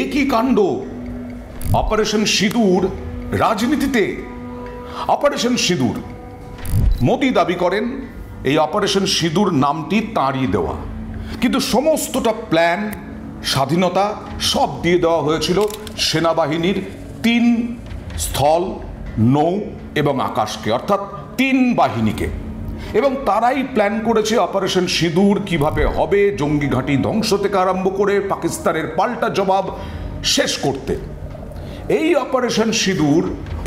একই কাণ্ড। অপারেশন সিঁদুর রাজনীতিতে। অপারেশন সিঁদুর, মোদি দাবি করেন এই অপারেশন সিঁদুর নামটি তাঁরই দেওয়া, কিন্তু সমস্তটা প্ল্যান, স্বাধীনতা সব দিয়ে দেওয়া হয়েছিল সেনাবাহিনীর 3 স্থল, নৌ এবং আকাশকে, অর্থাৎ 3 বাহিনীকে। এবং তারাই প্ল্যান করেছে অপারেশন সিঁদুর কিভাবে হবে, জঙ্গি ঘাঁটি ধ্বংস থেকে আরম্ভ করে পাকিস্তানের পাল্টা জবাব শেষ করতে। এই অপারেশন সিঁদুর,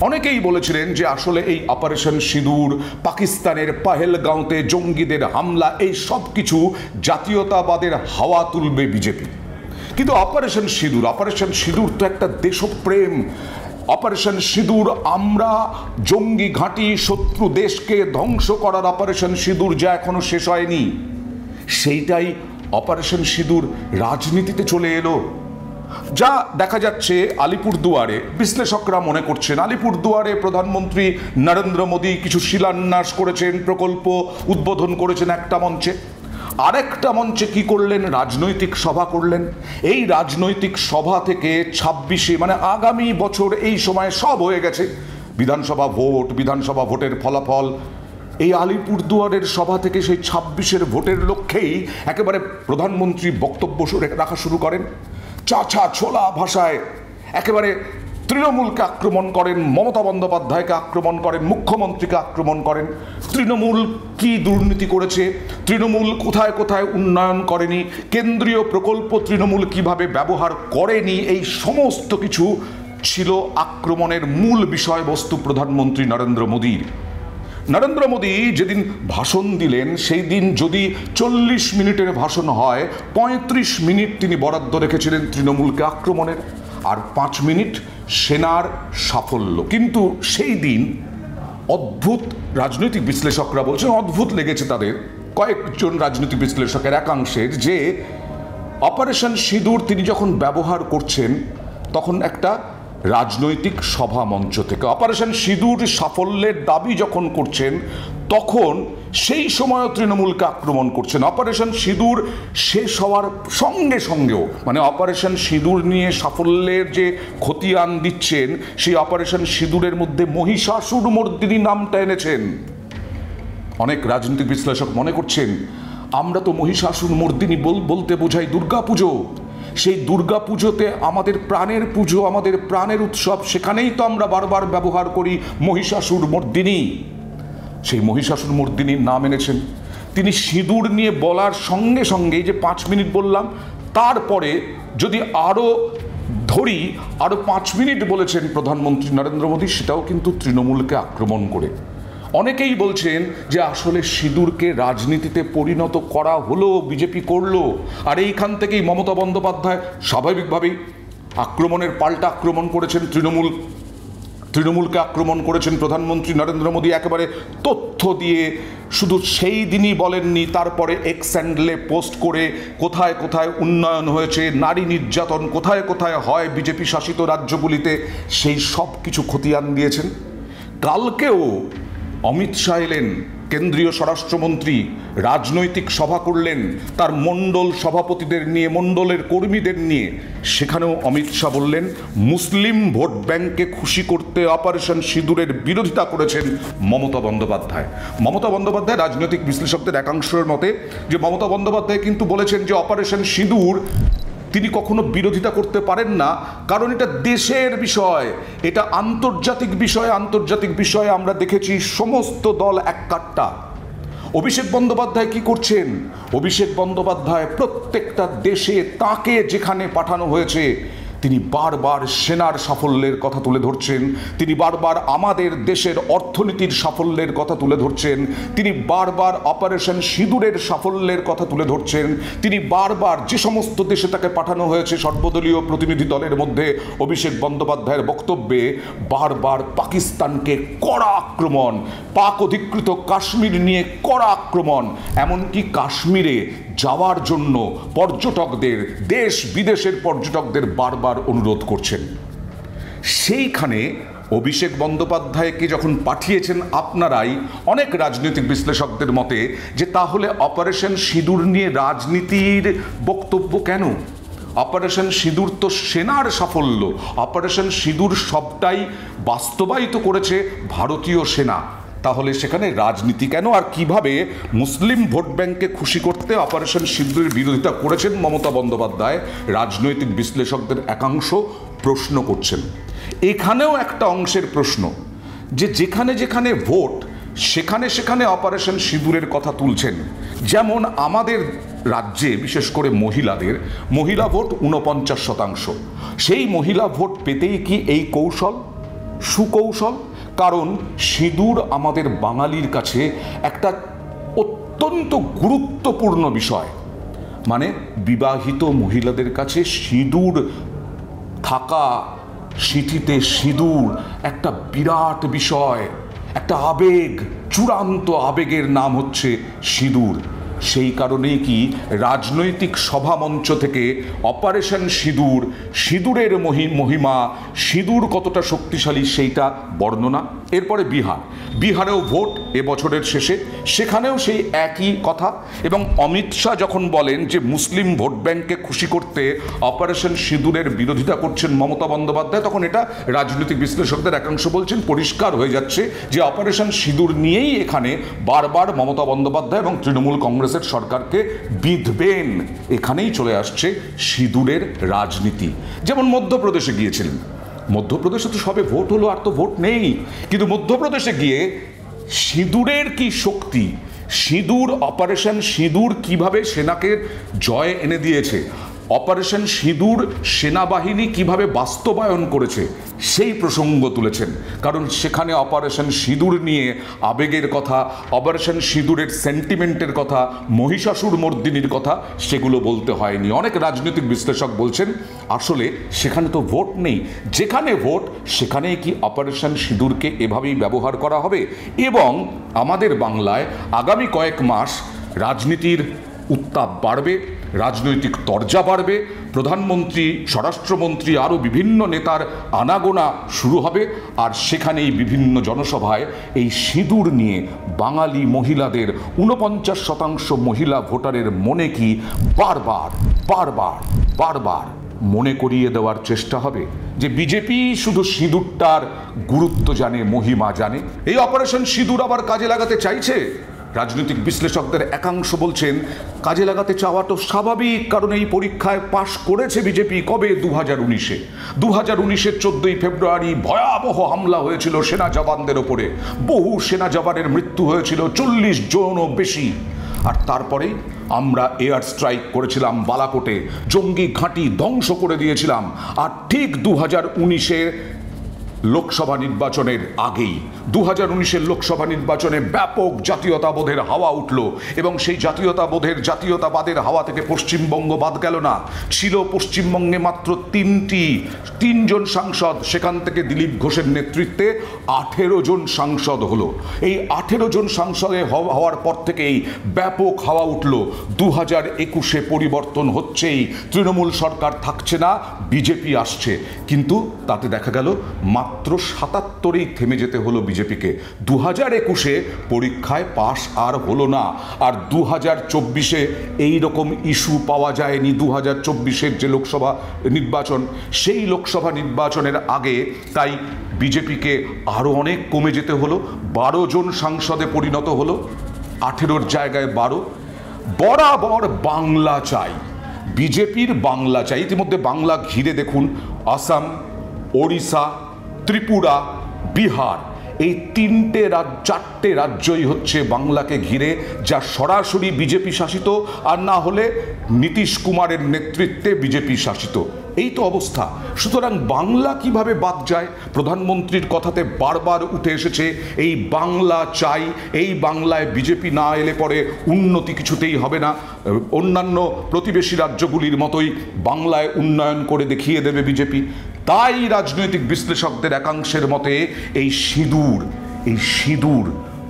অনেকেই বলেছিলেন যে আসলে এই অপারেশন সিঁদুর, পাকিস্তানের পাহেলগাঁওতে জঙ্গিদের হামলা, এই সব কিছু জাতীয়তাবাদের হাওয়া তুলবে বিজেপি। কিন্তু অপারেশন সিঁদুর তো একটা দেশপ্রেম। অপারেশন সিঁদুর আমরা জঙ্গি ঘাঁটি, শত্রু দেশকে ধ্বংস করার অপারেশন সিঁদুর যা এখনো শেষ হয়নি, সেইটাই অপারেশন সিঁদুর রাজনীতিতে চলে এলো। যা দেখা যাচ্ছে আলিপুরদুয়ারে, বিশ্লেষকরা মনে করছেন আলিপুরদুয়ারে প্রধানমন্ত্রী নরেন্দ্র মোদী কিছু শিলান্যাস করেছেন, প্রকল্প উদ্বোধন করেছেন একটা মঞ্চে। আরেকটা মঞ্চে কি করলেন? রাজনৈতিক সভা করলেন। এই রাজনৈতিক সভা থেকে 26-এ মানে আগামী বছর এই সময় সব হয়ে গেছে, বিধানসভা ভোটের ফলাফল। এই আলিপুরদুয়ারের সভা থেকে সেই 26-এর ভোটের লক্ষ্যেই একেবারে প্রধানমন্ত্রী বক্তব্য রাখা শুরু করেন। চাচা ছোলা ভাষায় একেবারে তৃণমূলকে আক্রমণ করেন, মমতা বন্দ্যোপাধ্যায়কে আক্রমণ করেন, মুখ্যমন্ত্রীকে আক্রমণ করেন। তৃণমূল কি দুর্নীতি করেছে, তৃণমূল কোথায় কোথায় উন্নয়ন করেনি, কেন্দ্রীয় প্রকল্প তৃণমূল কিভাবে ব্যবহার করেনি, এই সমস্ত কিছু ছিল আক্রমণের মূল বিষয়বস্তু প্রধানমন্ত্রী নরেন্দ্র মোদীর। নরেন্দ্র মোদী যেদিন ভাষণ দিলেন, সেই দিন যদি 40 মিনিটের ভাষণ হয়, 35 মিনিট তিনি বরাদ্দ রেখেছিলেন তৃণমূলকে আক্রমণের, আর 5 মিনিট সেনার সাফল্য। কিন্তু সেই দিন অদ্ভুত, রাজনৈতিক বিশ্লেষকরা বলছেন অদ্ভুত লেগেছে তাদের, কয়েকজন রাজনৈতিক বিশ্লেষকের একাংশের, যে অপারেশন সিঁদুর তিনি যখন ব্যবহার করছেন তখন একটা রাজনৈতিক সভা মঞ্চ থেকে অপারেশন সিঁদুর সাফল্যের দাবি যখন করছেন, তখন সেই সময় তৃণমূলকে আক্রমণ করছেন। অপারেশন সিঁদুর শেষ হওয়ার সঙ্গে সঙ্গেও, মানে অপারেশন সিঁদুর নিয়ে সাফল্যের যে খতিয়ান দিচ্ছেন, সেই অপারেশন সিঁদুরের মধ্যে মহিষাসুরমর্দিনী নামটা এনেছেন। অনেক রাজনৈতিক বিশ্লেষক মনে করছেন আমরা তো মহিষাসুরমর্দিনী বলতে বোঝাই দুর্গাপুজো। সেই দুর্গাপুজোতে আমাদের প্রাণের পুজো, আমাদের প্রাণের উৎসব, সেখানেই তো আমরা বারবার ব্যবহার করি মহিষাসুরমর্দিনী। সেই মহিষাসুরমর্দিনীর নাম এনেছেন তিনি। সিঁদুর নিয়ে বলার সঙ্গে সঙ্গে, যে 5 মিনিট বললাম, তারপরে যদি আরও ধরি, আরও 5 মিনিট বলেছেন প্রধানমন্ত্রী নরেন্দ্র মোদী, সেটাও কিন্তু তৃণমূলকে আক্রমণ করে। অনেকেই বলছেন যে আসলে সিঁদুরকে রাজনীতিতে পরিণত করা হলো, বিজেপি করলো, আর এইখান থেকেই মমতা বন্দ্যোপাধ্যায় স্বাভাবিকভাবেই আক্রমণের পাল্টা আক্রমণ করেছেন। তৃণমূলকে আক্রমণ করেছেন প্রধানমন্ত্রী নরেন্দ্র মোদী একেবারে তথ্য দিয়ে। শুধু সেই দিনই বলেননি, তারপরে এক্স হ্যান্ডেলে পোস্ট করে কোথায় কোথায় উন্নয়ন হয়েছে, নারী নির্যাতন কোথায় কোথায় হয় বিজেপি শাসিত রাজ্যগুলিতে, সেই সব কিছু খতিয়ান দিয়েছেন। কালকেও অমিত শাহ এলেন, কেন্দ্রীয় স্বরাষ্ট্রমন্ত্রী, রাজনৈতিক সভা করলেন তার মণ্ডল সভাপতিদের নিয়ে, মণ্ডলের কর্মীদের নিয়ে। সেখানেও অমিত শাহ বললেন মুসলিম ভোট ব্যাংককে খুশি করতে অপারেশন সিঁদুরের বিরোধিতা করেছেন মমতা বন্দ্যোপাধ্যায়। রাজনৈতিক বিশ্লেষকদের একাংশের মতে, যে মমতা বন্দ্যোপাধ্যায় কিন্তু বলেছেন যে অপারেশন সিঁদুর তিনি কখনো বিরোধিতা করতে পারেন না, কারণ এটা দেশের বিষয়, এটা আন্তর্জাতিক বিষয়। আমরা দেখেছি সমস্ত দল এক কাট্টা। অভিষেক বন্দ্যোপাধ্যায় কি করছেন? অভিষেক বন্দ্যোপাধ্যায় প্রত্যেকটা দেশে তাকে যেখানে পাঠানো হয়েছে তিনি বারবার সেনার সাফল্যের কথা তুলে ধরছেন, তিনি বারবার আমাদের দেশের অর্থনীতির সাফল্যের কথা তুলে ধরছেন, তিনি বারবার অপারেশন সিঁদুরের সাফল্যের কথা তুলে ধরছেন, তিনি বারবার যে সমস্ত দেশে তাকে পাঠানো হয়েছে সর্বদলীয় প্রতিনিধি দলের মধ্যে অভিষেক বন্দ্যোপাধ্যায়ের বক্তব্যে বারবার পাকিস্তানকে কড়া আক্রমণ, পাক অধিকৃত কাশ্মীর নিয়ে কড়া আক্রমণ, এমনকি কাশ্মীরে যাওয়ার জন্য পর্যটকদের, দেশ বিদেশের পর্যটকদের বারবার অনুরোধ করছেন। সেইখানে অভিষেক বন্দ্যোপাধ্যায়কে যখন পাঠিয়েছেন আপনারাই, অনেক রাজনৈতিক বিশ্লেষকদের মতে, যে তাহলে অপারেশন সিঁদুর নিয়ে রাজনীতির বক্তব্য কেন? অপারেশন সিঁদুর তো সেনার সাফল্য, অপারেশন সিঁদুর সবটাই বাস্তবায়িত করেছে ভারতীয় সেনা। তাহলে সেখানে রাজনীতি কেন? আর কিভাবে মুসলিম ভোট ব্যাংককে খুশি করতে অপারেশন সিঁদুরের বিরোধিতা করেছেন মমতা বন্দ্যোপাধ্যায়, রাজনৈতিক বিশ্লেষকদের একাংশ প্রশ্ন করছেন। এখানেও একটা অংশের প্রশ্ন যে যেখানে যেখানে ভোট সেখানে সেখানে অপারেশন সিঁদুরের কথা তুলছেন। যেমন আমাদের রাজ্যে বিশেষ করে মহিলা ভোট 49%। সেই মহিলা ভোট পেতেই কি এই কৌশল, সুকৌশল? কারণ সিঁদুর আমাদের বাঙালির কাছে একটা অত্যন্ত গুরুত্বপূর্ণ বিষয়। মানে বিবাহিত মহিলাদের কাছে সিঁদুর থাকা, সিঁথিতে সিঁদুর একটা বিরাট বিষয়, একটা আবেগ, চূড়ান্ত আবেগের নাম হচ্ছে সিঁদুর। সেই কারণেই কি রাজনৈতিক সভামঞ্চ থেকে অপারেশন সিঁদুর, সিঁদুরের মহিমা, সিঁদুর কতটা শক্তিশালী সেইটা বর্ণনা। এরপরে বিহারেও ভোট এবছরের শেষে, সেখানেও সেই একই কথা। এবং অমিত শাহ যখন বলেন যে মুসলিম ভোট ব্যাংককে খুশি করতে অপারেশন সিঁদুরের বিরোধিতা করছেন মমতা বন্দ্যোপাধ্যায়, তখন এটা রাজনৈতিক বিশ্লেষকদের একাংশ বলছেন পরিষ্কার হয়ে যাচ্ছে যে অপারেশন সিঁদুর নিয়েই এখানে বারবার মমতা বন্দ্যোপাধ্যায় এবং তৃণমূল কংগ্রেসের সরকারকে বিঁধবেন। এখানেই চলে আসছে সিঁদুরের রাজনীতি। যেমন মধ্যপ্রদেশে গিয়েছিলেন, মধ্যপ্রদেশে তো সবে ভোট হলো, আর তো ভোট নেই, কিন্তু মধ্যপ্রদেশে গিয়ে সিঁদুরের কি শক্তি, সিঁদুর, অপারেশন সিঁদুর কিভাবে সেনাকে জয় এনে দিয়েছে, অপারেশন সিঁদুর সেনাবাহিনী কিভাবে বাস্তবায়ন করেছে সেই প্রসঙ্গ তুলেছেন। কারণ সেখানে অপারেশন সিঁদুর নিয়ে আবেগের কথা, অপারেশন সিঁদুরের সেন্টিমেন্টের কথা, মহিষাসুর মর্দিনীর কথা সেগুলো বলতে হয়নি। অনেক রাজনৈতিক বিশ্লেষক বলছেন আসলে সেখানে তো ভোট নেই, যেখানে ভোট সেখানেই কি অপারেশন সিঁদুরকে এভাবেই ব্যবহার করা হবে। এবং আমাদের বাংলায় আগামী কয়েক মাস রাজনীতির উত্তাপ বাড়বে, রাজনৈতিক তরজা বাড়বে, প্রধানমন্ত্রী, স্বরাষ্ট্রমন্ত্রী, আরও বিভিন্ন নেতার আনাগোনা শুরু হবে। আর সেখানেই বিভিন্ন জনসভায় এই সিঁদুর নিয়ে বাঙালি মহিলাদের 49% মহিলা ভোটারের মনে কি বারবার বারবার বারবার মনে করিয়ে দেওয়ার চেষ্টা হবে যে বিজেপি শুধু সিঁদুরটার গুরুত্ব জানে, মহিমা জানে। এই অপারেশন সিঁদুর আবার কাজে লাগাতে চাইছে। রাজনৈতিক বিশ্লেষকদের একাংশ বলছেন কাজে লাগাতে চাওয়া তো স্বাভাবিক, কারণ এই পরীক্ষায় পাশ করেছে বিজেপি কবে? 2019-এ। 2019-এর 14ই ফেব্রুয়ারি ভয়াবহ হামলা হয়েছিল সেনা জওয়ানদের ওপরে, বহু সেনা জওয়ানের মৃত্যু হয়েছিল, 40 জনও বেশি। আর তারপরে আমরা এয়ার স্ট্রাইক করেছিলাম বালাকোটে, জঙ্গি ঘাঁটি ধ্বংস করে দিয়েছিলাম। আর ঠিক 2019-এর লোকসভা নির্বাচনের আগেই 2019-এর লোকসভা নির্বাচনে ব্যাপক জাতীয়তাবোধের হাওয়া উঠল, এবং সেই জাতীয়তাবাদের হাওয়া থেকে পশ্চিমবঙ্গ বাদ গেল না। ছিল পশ্চিমবঙ্গে মাত্র তিনজন সাংসদ, সেখান থেকে দিলীপ ঘোষের নেতৃত্বে 18 জন সাংসদ হলো। এই 18 জন সাংসদে হওয়ার পর থেকেই ব্যাপক হাওয়া উঠল 2021-এ পরিবর্তন হচ্ছেই, তৃণমূল সরকার থাকছে না, বিজেপি আসছে। কিন্তু তাতে দেখা গেল মাত্র 77-এই থেমে যেতে হলো বিজেপিকে। 2021-এ পরীক্ষায় পাশ আর হলো না। আর 2024-এ এইরকম ইস্যু পাওয়া যায়নি। 2024-এর যে লোকসভা নির্বাচন, সেই লোকসভা নির্বাচনের আগে তাই বিজেপিকে আরও অনেক কমে যেতে হলো। 12 জন সাংসদে পরিণত হলো, 18-র জায়গায় 12। বরাবর বাংলা চাই, বিজেপির বাংলা চাই। ইতিমধ্যে বাংলা ঘিরে দেখুন আসাম, ওড়িশা, ত্রিপুরা, বিহার, এই 4টে রাজ্যই হচ্ছে বাংলাকে ঘিরে, যা সরাসরি বিজেপি শাসিত, আর না হলে নীতিশ কুমারের নেতৃত্বে বিজেপি শাসিত। এই তো অবস্থা। সুতরাং বাংলা কিভাবে বাদ যায়? প্রধানমন্ত্রীর কথাতে বারবার উঠে এসেছে এই বাংলা চাই, এই বাংলায় বিজেপি না এলে পরে উন্নতি কিছুতেই হবে না। অন্যান্য প্রতিবেশী রাজ্যগুলির মতোই বাংলায় উন্নয়ন করে দেখিয়ে দেবে বিজেপি। তাই রাজনৈতিক বিশ্লেষকদের একাংশের মতে এই সিঁদুর,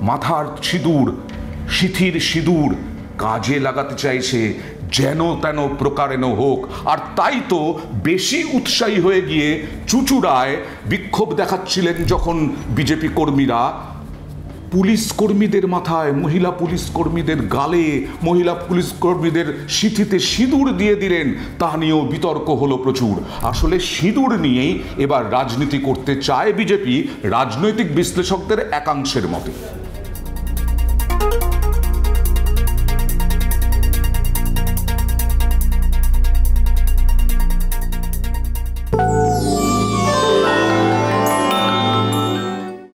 মাথার সিঁদুর, সিঁথির সিঁদুর কাজে লাগাতে চাইছে যেন তেন প্রকারেণ হোক। আর তাই তো বেশি উৎসাহী হয়ে গিয়ে চুঁচুড়ায় বিক্ষোভ দেখাচ্ছিলেন যখন বিজেপি কর্মীরা, পুলিশ কর্মীদের মাথায়, মহিলা পুলিশ কর্মীদের গালে, মহিলা পুলিশ কর্মীদের সিঁথিতে সিঁদুর দিয়ে দিলেন, তা নিয়েও বিতর্ক হলো প্রচুর। আসলে সিঁদুর নিয়েই এবার রাজনীতি করতে চায় বিজেপি, রাজনৈতিক বিশ্লেষকদের একাংশের মতে।